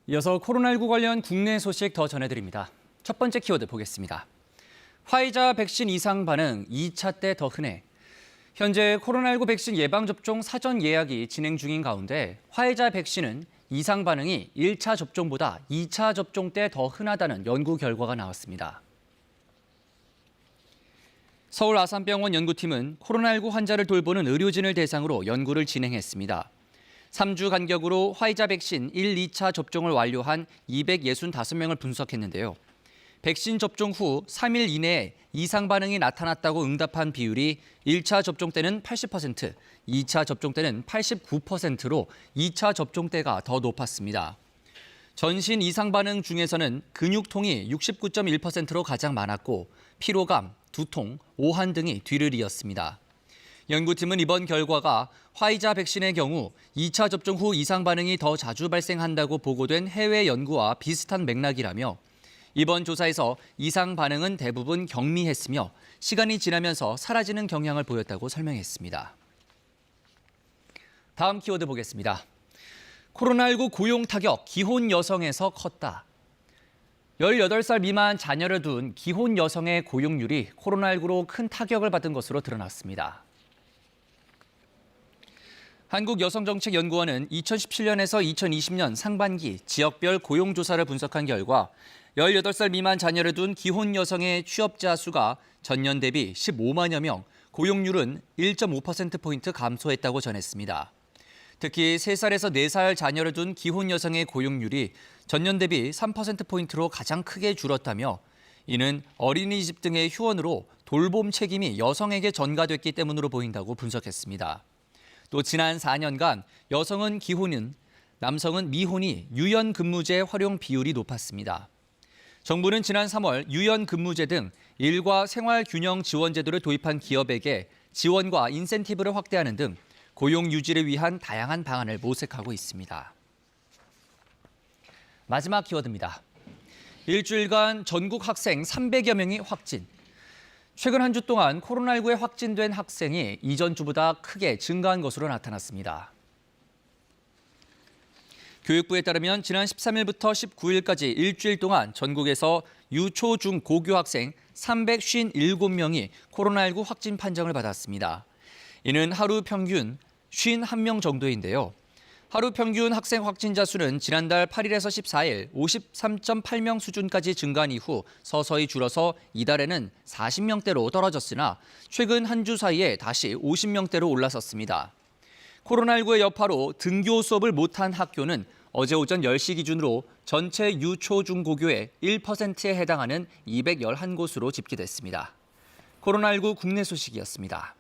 이어서 코로나19 관련 국내 소식 더 전해드립니다. 첫 번째 키워드 보겠습니다. 화이자 백신 이상 반응 2차 때 더 흔해. 현재 코로나19 백신 예방접종 사전 예약이 진행 중인 가운데 화이자 백신은 이상 반응이 1차 접종보다 2차 접종 때 더 흔하다는 연구 결과가 나왔습니다. 서울 아산병원 연구팀은 코로나19 환자를 돌보는 의료진을 대상으로 연구를 진행했습니다. 3주 간격으로 화이자 백신 1, 2차 접종을 완료한 265명을 분석했는데요. 백신 접종 후 3일 이내에 이상 반응이 나타났다고 응답한 비율이 1차 접종 때는 80%, 2차 접종 때는 89%로 2차 접종 때가 더 높았습니다. 전신 이상 반응 중에서는 근육통이 69.1%로 가장 많았고 피로감, 두통, 오한 등이 뒤를 이었습니다. 연구팀은 이번 결과가 화이자 백신의 경우 2차 접종 후 이상 반응이 더 자주 발생한다고 보고된 해외 연구와 비슷한 맥락이라며 이번 조사에서 이상 반응은 대부분 경미했으며 시간이 지나면서 사라지는 경향을 보였다고 설명했습니다. 다음 키워드 보겠습니다. 코로나19 고용 타격 기혼 여성에서 컸다. 18살 미만 자녀를 둔 기혼 여성의 고용률이 코로나19로 큰 타격을 받은 것으로 드러났습니다. 한국여성정책연구원은 2017년에서 2020년 상반기 지역별 고용조사를 분석한 결과 18살 미만 자녀를 둔 기혼 여성의 취업자 수가 전년 대비 15만여 명, 고용률은 1.5%포인트 감소했다고 전했습니다. 특히 3살에서 4살 자녀를 둔 기혼 여성의 고용률이 전년 대비 3%포인트로 가장 크게 줄었다며 이는 어린이집 등의 휴원으로 돌봄 책임이 여성에게 전가됐기 때문으로 보인다고 분석했습니다. 또 지난 4년간 여성은 기혼인, 남성은 미혼이 유연근무제 활용 비율이 높았습니다. 정부는 지난 3월 유연근무제 등 일과 생활 균형 지원 제도를 도입한 기업에게 지원과 인센티브를 확대하는 등 고용 유지를 위한 다양한 방안을 모색하고 있습니다. 마지막 키워드입니다. 일주일간 전국 학생 300여 명이 확진. 최근 한 주 동안 코로나19에 확진된 학생이 이전 주보다 크게 증가한 것으로 나타났습니다. 교육부에 따르면 지난 13일부터 19일까지 일주일 동안 전국에서 유초, 중, 고교 학생 357명이 코로나19 확진 판정을 받았습니다. 이는 하루 평균 51명 정도인데요. 하루 평균 학생 확진자 수는 지난달 8일에서 14일 53.8명 수준까지 증가한 이후 서서히 줄어서 이달에는 40명대로 떨어졌으나 최근 한 주 사이에 다시 50명대로 올라섰습니다. 코로나19의 여파로 등교 수업을 못한 학교는 어제 오전 10시 기준으로 전체 유초, 중, 고교의 1%에 해당하는 211곳으로 집계됐습니다. 코로나19 국내 소식이었습니다.